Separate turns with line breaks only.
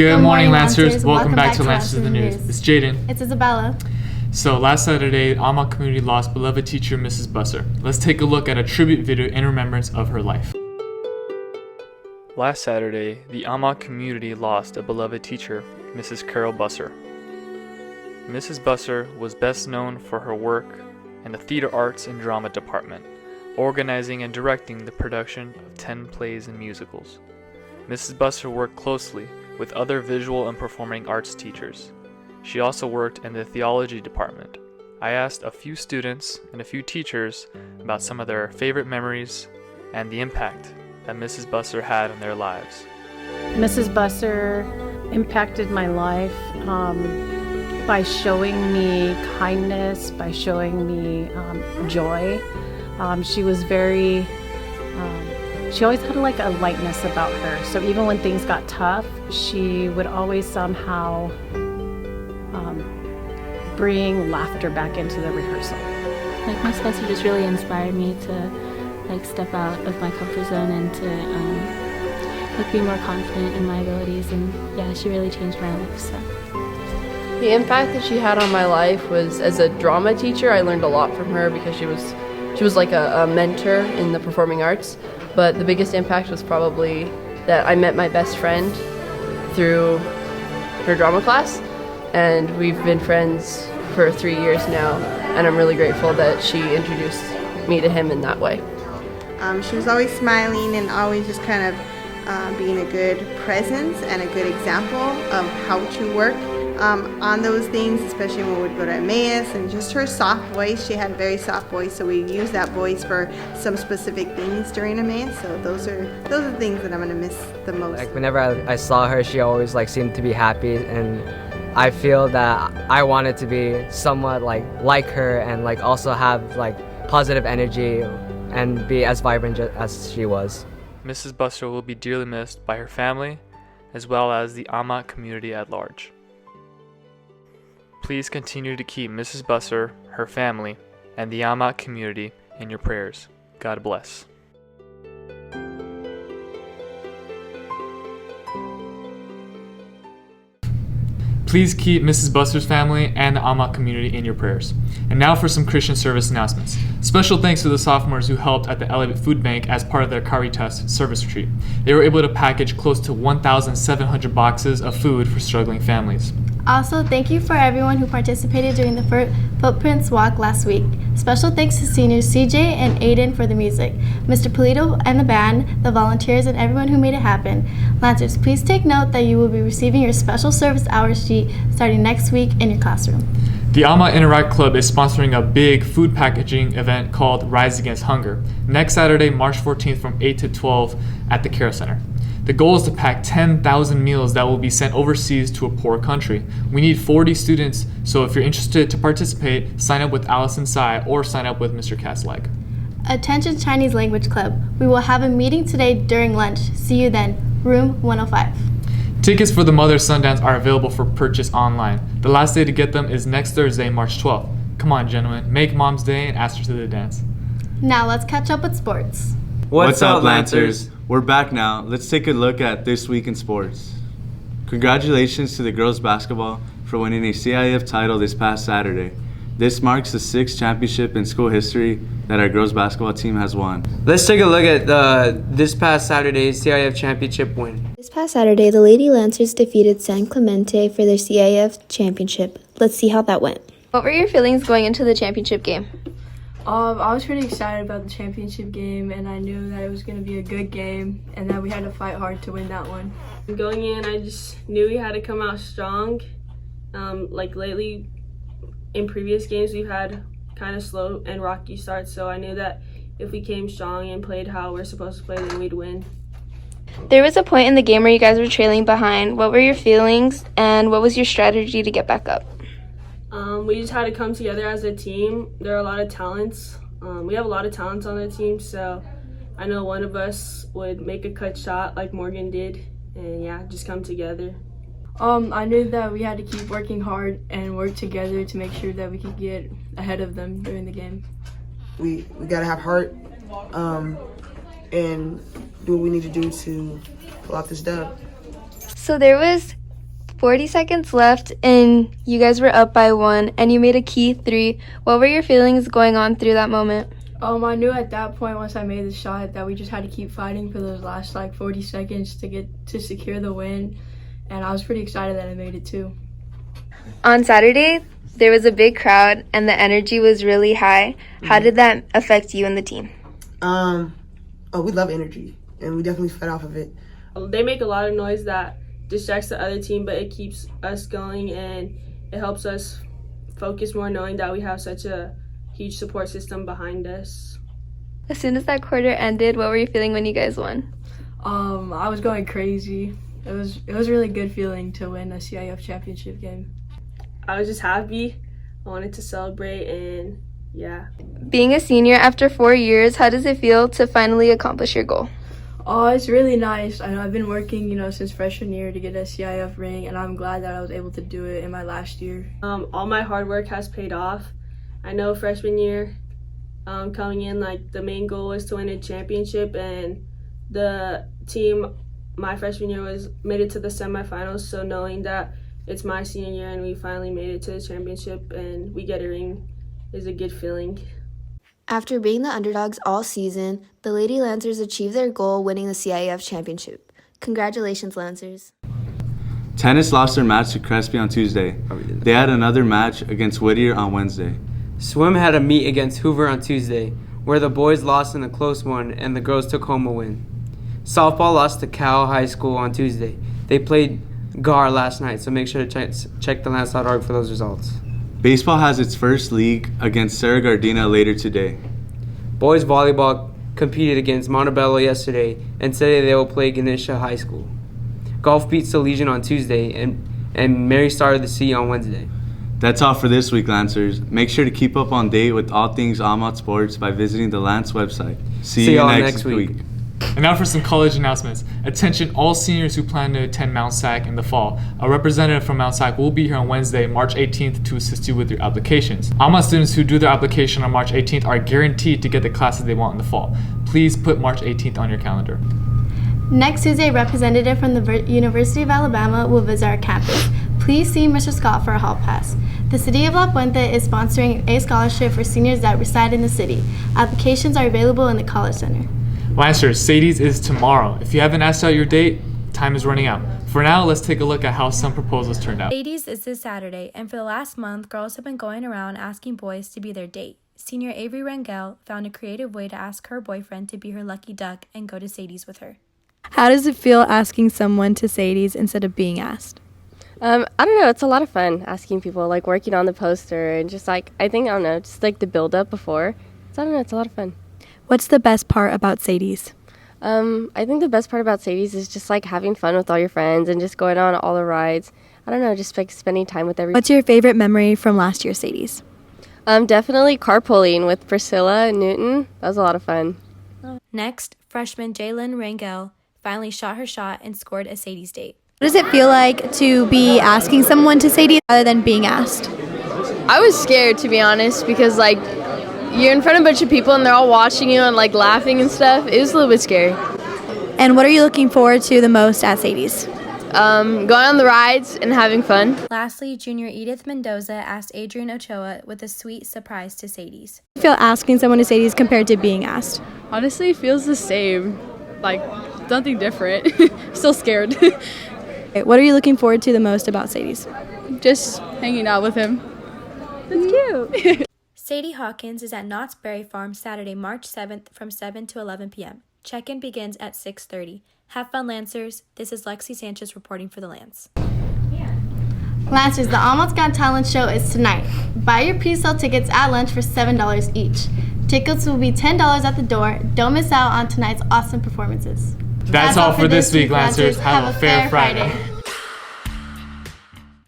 Good morning, Lancers. Welcome back to Lancers of the News. It's Jaden.
It's Isabella.
So last Saturday, the Alma community lost beloved teacher Mrs. Busser. Let's take a look at a tribute video in remembrance of her life. Last Saturday, the Alma community lost a beloved teacher, Mrs. Carol Busser. Mrs. Busser was best known for her work in the theater arts and drama department, organizing and directing the production of 10 plays and musicals. Mrs. Busser worked closely with other visual and performing arts teachers. She also worked in the theology department. I asked a few students and a few teachers about some of their favorite memories and the impact that Mrs. Busser had on their lives.
Mrs. Busser impacted my life by showing me kindness, by showing me joy. She was very, she always had like a lightness about her. So even when things got tough, she would always somehow bring laughter back into the rehearsal.
Like Miss Busser just really inspired me to step out of my comfort zone and to be more confident in my abilities, and yeah, she really changed my life. So
the impact that she had on my life was, as a drama teacher, I learned a lot from her because she was like a mentor in the performing arts. But the biggest impact was probably that I met my best friend through her drama class, and we've been friends for 3 years now, and I'm really grateful that she introduced me to him in that way.
She was always smiling and always just kind of being a good presence and a good example of how to work on those things, especially when we would go to Emmaus, and just her soft voice. She had a very soft voice, so we use that voice for some specific things during Emmaus. So those are the things that I'm gonna miss the most.
Like whenever I saw her, she always seemed to be happy, and I feel that I wanted to be somewhat like her, and also have positive energy and be as vibrant as she was.
Mrs. Busser will be dearly missed by her family as well as the Alma community at large. Please continue to keep Mrs. Busser, her family, and the Alma community in your prayers. God bless. Please keep Mrs. Busser's family and the Alma community in your prayers. And now for some Christian service announcements. Special thanks to the sophomores who helped at the Elevate Food Bank as part of their Caritas service retreat. They were able to package close to 1,700 boxes of food for struggling families.
Also, thank you for everyone who participated during the Footprints Walk last week. Special thanks to seniors CJ and Aiden for the music, Mr. Polito and the band, the volunteers, and everyone who made it happen. Lancers, please take note that you will be receiving your special service hours sheet starting next week in your classroom.
The Alma Interact Club is sponsoring a big food packaging event called Rise Against Hunger next Saturday, March 14th from 8 to 12 at the Care Center. The goal is to pack 10,000 meals that will be sent overseas to a poor country. We need 40 students, so if you're interested to participate, sign up with Allison Tsai or sign up with Mr. Katzlag.
Attention Chinese Language Club. We will have a meeting today during lunch. See you then. Room 105.
Tickets for the Mother's Sundance are available for purchase online. The last day to get them is next Thursday, March 12th. Come on, gentlemen, make Mom's Day and ask her to the dance.
Now let's catch up with sports.
What's up, Lancers? We're back now. Let's take a look at this week in sports. Congratulations to the girls basketball for winning a CIF title this past Saturday. This marks the 6th championship in school history that our girls basketball team has won.
Let's take a look at this past Saturday's CIF championship win.
This past Saturday, the Lady Lancers defeated San Clemente for their CIF championship. Let's see how that went.
What were your feelings going into the championship game?
I was pretty excited about the championship game, and I knew that it was going to be a good game and that we had to fight hard to win that one.
Going in, I just knew we had to come out strong. Lately, in previous games, we've had kind of slow and rocky starts, so I knew that if we came strong and played how we're supposed to play, then we'd win.
There was a point in the game where you guys were trailing behind. What were your feelings, and what was your strategy to get back up?
We just had to come together as a team. There are a lot of talents. We have a lot of talents on the team, so I know one of us would make a cut shot like Morgan did, and yeah, just come together.
I knew that we had to keep working hard and work together to make sure that we could get ahead of them during the game.
We gotta have heart and do what we need to do to pull out this dub.
So there was 40 seconds left and you guys were up by 1 and you made a key 3. What were your feelings going on through that moment?
I knew at that point once I made the shot that we just had to keep fighting for those last 40 seconds to secure the win, and I was pretty excited that I made it too.
On Saturday, there was a big crowd and the energy was really high. How did that affect you and the team?
We love energy, and we definitely fed off of it.
They make a lot of noise that distracts the other team, but it keeps us going and it helps us focus more, knowing that we have such a huge support system behind us.
As soon as that quarter ended, what were you feeling when you guys won?
I was going crazy. It was a really good feeling to win a CIF championship game.
I was just happy. I wanted to celebrate, and yeah.
Being a senior after 4 years, how does it feel to finally accomplish your goal?
Oh, it's really nice. I know I've been working, since freshman year to get a CIF ring, and I'm glad that I was able to do it in my last year.
All my hard work has paid off. I know freshman year, coming in, the main goal was to win a championship, and the team my freshman year made it to the semifinals, so knowing that it's my senior year and we finally made it to the championship and we get a ring is a good feeling.
After being the underdogs all season, the Lady Lancers achieved their goal, winning the CIF championship. Congratulations, Lancers.
Tennis lost their match to Crespi on Tuesday. They had another match against Whittier on Wednesday.
Swim had a meet against Hoover on Tuesday, where the boys lost in a close one and the girls took home a win. Softball lost to Cal High School on Tuesday. They played GAR last night, so make sure to check thelance.org for those results.
Baseball has its first league against Cerro Gardena later today.
Boys volleyball competed against Montebello yesterday, and today they will play Ganesha High School. Golf beat Salesian on Tuesday, and Mary Star of the Sea on Wednesday.
That's all for this week, Lancers. Make sure to keep up on date with all things Almont Sports by visiting the Lance website. See you next week.
And now for some college announcements. Attention all seniors who plan to attend Mount SAC in the fall. A representative from Mount SAC will be here on Wednesday, March 18th to assist you with your applications. Alma students who do their application on March 18th are guaranteed to get the classes they want in the fall. Please put March 18th on your calendar.
Next Tuesday, a representative from the University of Alabama will visit our campus. Please see Mr. Scott for a hall pass. The City of La Puente is sponsoring a scholarship for seniors that reside in the city. Applications are available in the College Center.
Lancers, Sadie's is tomorrow. If you haven't asked out your date, time is running out. For now, let's take a look at how some proposals turned out.
Sadie's is this Saturday, and for the last month, girls have been going around asking boys to be their date. Senior Avery Rangel found a creative way to ask her boyfriend to be her lucky duck and go to Sadie's with her.
How does it feel asking someone to Sadie's instead of being asked?
I don't know. It's a lot of fun asking people, working on the poster and just the build up before. So I don't know. It's a lot of fun.
What's the best part about Sadie's?
I think the best part about Sadie's is just having fun with all your friends and just going on all the rides. I don't know, just spending time with everyone.
What's your favorite memory from last year's Sadie's?
Definitely carpooling with Priscilla and Newton. That was a lot of fun.
Next, freshman Jalen Rangel finally shot her shot and scored a Sadie's date.
What does it feel like to be asking someone to Sadie's rather than being asked?
I was scared, to be honest, because you're in front of a bunch of people and they're all watching you and laughing and stuff. It was a little bit scary.
And what are you looking forward to the most at Sadie's?
Going on the rides and having fun.
Lastly, junior Edith Mendoza asked Adrian Ochoa with a sweet surprise to Sadie's.
How do you feel asking someone to Sadie's compared to being asked?
Honestly, it feels the same. Nothing different. Still scared.
What are you looking forward to the most about Sadie's?
Just hanging out with him.
That's cute.
Sadie Hawkins is at Knott's Berry Farm Saturday, March 7th from 7 to 11 p.m. Check-in begins at 6:30. Have fun, Lancers. This is Lexi Sanchez reporting for the Lance.
Lancers, the Almost Got Talent show is tonight. Buy your pre-sale tickets at lunch for $7 each. Tickets will be $10 at the door. Don't miss out on tonight's awesome performances.
That's all for this week, Lancers. Have a fair Friday.